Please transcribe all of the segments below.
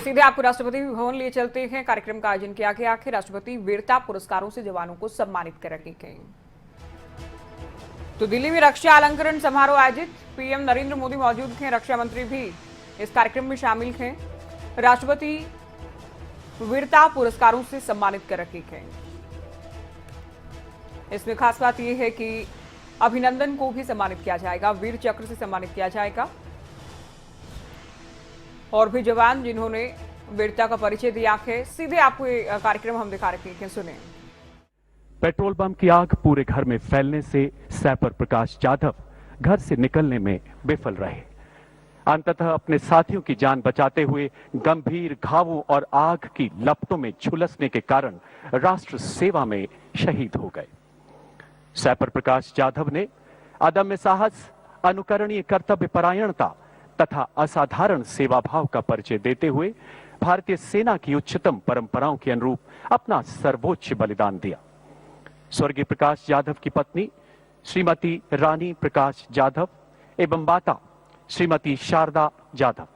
सीधे आपको राष्ट्रपति भवन लिए चलते हैं। कार्यक्रम का आयोजन किया गया कि राष्ट्रपति वीरता पुरस्कारों से जवानों को सम्मानित करेंगे। तो दिल्ली में रक्षा अलंकरण समारोह आयोजित, पीएम नरेंद्र मोदी मौजूद थे, रक्षा मंत्री भी इस कार्यक्रम में शामिल थे। राष्ट्रपति वीरता पुरस्कारों से सम्मानित कर रखे गए। इसमें खास बात यह है कि अभिनंदन को भी सम्मानित किया जाएगा, वीर चक्र से सम्मानित किया जाएगा। और भी जवान जिन्होंने वीरता का परिचय दिया है, सीधे आपको ये कार्यक्रम हम दिखा रहे हैं, सुने। पेट्रोल बम की आग पूरे घर में फैलने से सैपर प्रकाश जाधव घर से निकलने में विफल रहे। अंततः अपने साथियों की जान बचाते हुए गंभीर घावों और आग की लपटों में झुलसने के कारण राष्ट्र सेवा में शहीद हो गए। सैपर प्रकाश जाधव ने अदम्य साहस, अनुकरणीय कर्तव्य परायणता तथा असाधारण सेवा भाव का परिचय देते हुए भारतीय सेना की उच्चतम परंपराओं के अनुरूप अपना सर्वोच्च बलिदान दिया। स्वर्गीय प्रकाश जाधव की पत्नी श्रीमती रानी प्रकाश जाधव एवं माता श्रीमती शारदा जाधव।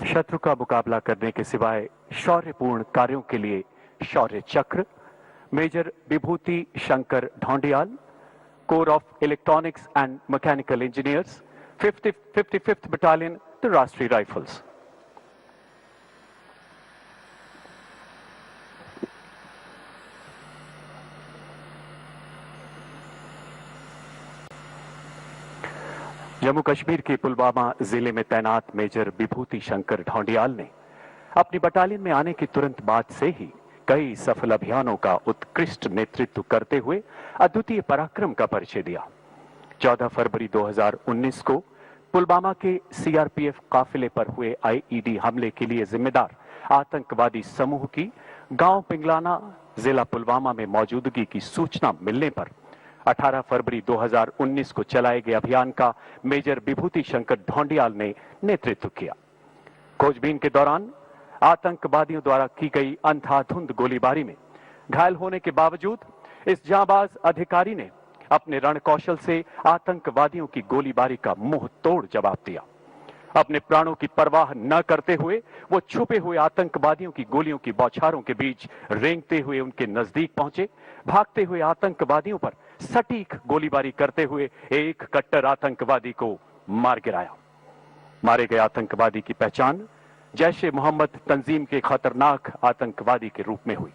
शत्रु का मुकाबला करने के सिवाय शौर्यपूर्ण कार्यों के लिए Shaurya Chakra major Vibhuti Shankar Dhoundiyal, corps of electronics and mechanical engineers, 55th battalion, the Rashtriya rifles. Jammu Kashmir के पुलवामा जिले में तैनात मेजर विभूति शंकर ढोंडियाल ने अपनी बटालियन में आने के तुरंत बाद से ही कई सफल अभियानों का उत्कृष्ट नेतृत्व करते हुए अद्वितीय पराक्रम का परिचय दिया। 14 फरवरी 2019 को पुलवामा के सीआरपीएफ काफिले पर हुए आईईडी हमले के लिए जिम्मेदार आतंकवादी समूह की गांव पिंगलाना, जिला पुलवामा में मौजूदगी की सूचना मिलने पर 18 फरवरी 2019 को चलाए गए अभियान का मेजर विभूति शंकर ढोंडियाल ने नेतृत्व किया। खोजबीन के दौरान आतंकवादियों द्वारा की गई अंधाधुंध गोलीबारी में घायल होने के बावजूद इस जांबाज अधिकारी ने अपने रणकौशल से आतंकवादियों की गोलीबारी का मुंह तोड़ जवाब दिया। अपने प्राणों की परवाह न करते हुए वो छुपे हुए आतंकवादियों की गोलियों की बौछारों के बीच रेंगते हुए उनके नजदीक पहुंचे। भागते हुए आतंकवादियों पर सटीक गोलीबारी करते हुए एक कट्टर आतंकवादी को मार गिराया। मारे गए आतंकवादी की पहचान जैश ए मोहम्मद तंजीम के खतरनाक आतंकवादी के रूप में हुई।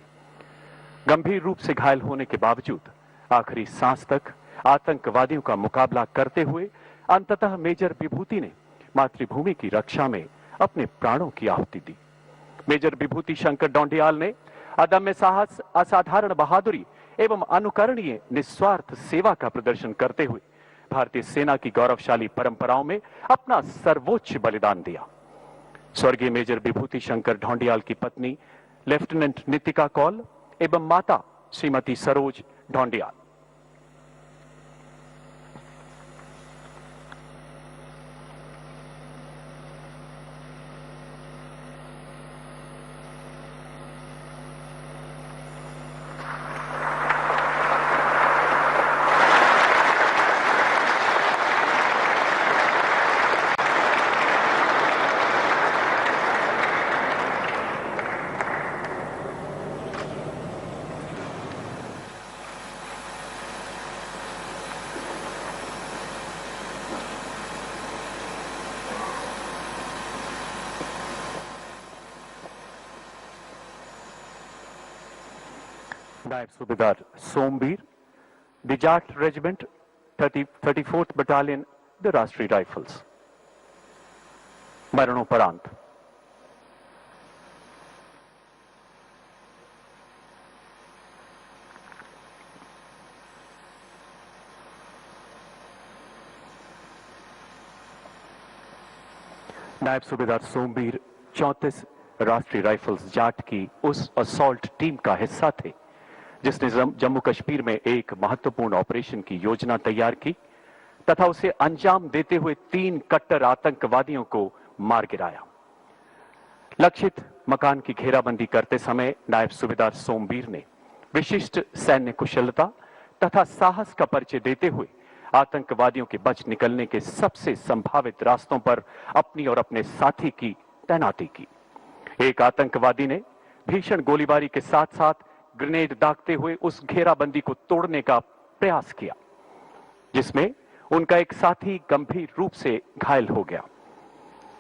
गंभीर रूप से घायल होने के बावजूद आखिरी सांस तक आतंकवादियों का मुकाबला करते हुए अंततः मेजर विभूति ने मातृभूमि की रक्षा में अपने प्राणों की आहुति दी। मेजर विभूति शंकर ढोंडियाल ने अदम्य साहस, असाधारण बहादुरी एवं अनुकरणीय निस्वार्थ सेवा का प्रदर्शन करते हुए भारतीय सेना की गौरवशाली परंपराओं में अपना सर्वोच्च बलिदान दिया। स्वर्गीय मेजर विभूति शंकर ढोंडियाल की पत्नी लेफ्टिनेंट नितिका कौल एवं माता श्रीमती सरोज ढोंडियाल। नायब सूबेदार Somvir, the Jat regiment, 34th battalion, the Rashtriya rifles. मरणोपरांत नायब सूबेदार सोमवीर 34 राष्ट्रीय राइफल्स जाट की उस असॉल्ट टीम का हिस्सा थे जिसने जम्मू कश्मीर में एक महत्वपूर्ण ऑपरेशन की योजना तैयार की तथा उसे अंजाम देते हुए 3 कट्टर आतंकवादियों को मार गिराया। लक्षित मकान की घेराबंदी करते समय नायब सूबेदार सोमवीर ने विशिष्ट सैन्य कुशलता तथा साहस का परिचय देते हुए आतंकवादियों के बच निकलने के सबसे संभावित रास्तों पर अपनी और अपने साथी की तैनाती की। एक आतंकवादी ने भीषण गोलीबारी के साथ साथ ग्रेनेड दागते हुए उस घेराबंदी को तोड़ने का प्रयास किया जिसमें उनका एक साथी गंभीर रूप से घायल हो गया।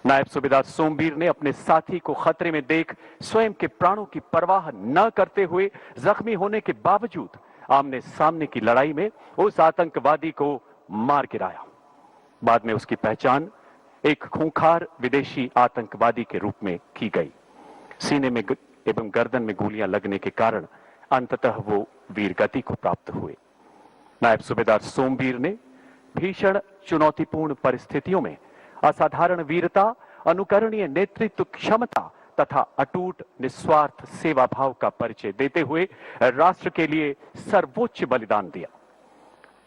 नायब सूबेदार सोमवीर ने अपने साथी को खतरे में देख स्वयं के प्राणों की परवाह न करते हुए जख्मी होने के बावजूद आमने सामने की लड़ाई में उस आतंकवादी को मार गिराया। बाद में उसकी पहचान एक खूंखार विदेशी आतंकवादी के रूप में की गई। सीने में एवं गर्दन में गोलियां लगने के कारण अंततः वो वीरगति को प्राप्त हुए। नायब सूबेदार सोमवीर ने भीषण चुनौतीपूर्ण परिस्थितियों में असाधारण वीरता, अनुकरणीय नेतृत्व क्षमता तथा अटूट निस्वार्थ सेवा भाव का परिचय देते हुए राष्ट्र के लिए सर्वोच्च बलिदान दिया।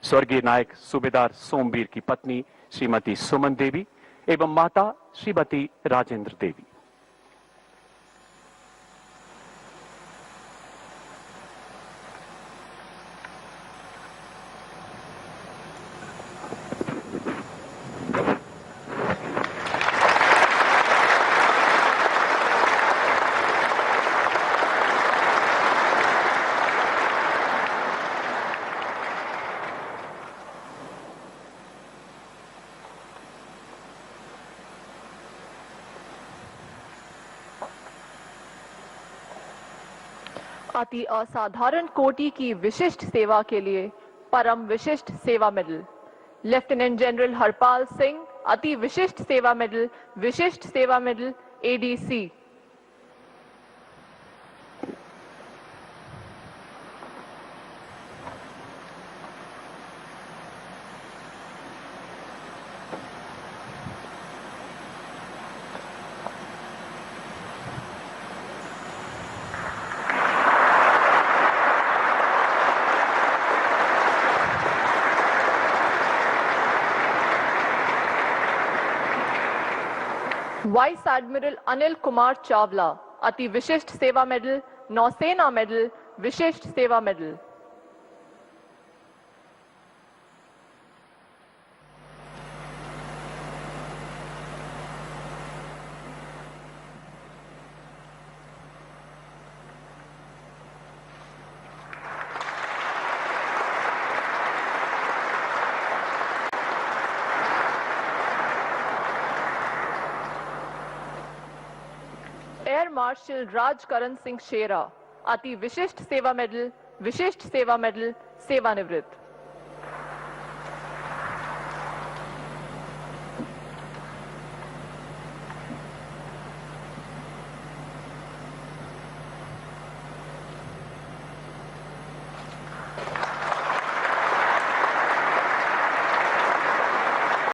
स्वर्गीय नायक सूबेदार सोमवीर की पत्नी श्रीमती सुमन देवी एवं माता श्रीमती राजेंद्र देवी। अति असाधारण कोटि की विशिष्ट सेवा के लिए परम विशिष्ट सेवा medal lieutenant general Harpal Singh, अति विशिष्ट सेवा medal ADC. Vice admiral Anil Kumar Chawla, अति विशिष्ट सेवा मेडल नौसेना मेडल विशिष्ट सेवा medal. Air marshal Rajkaran Singh Shera, अति विशिष्ट सेवा मेडल सेवानिवृत्त।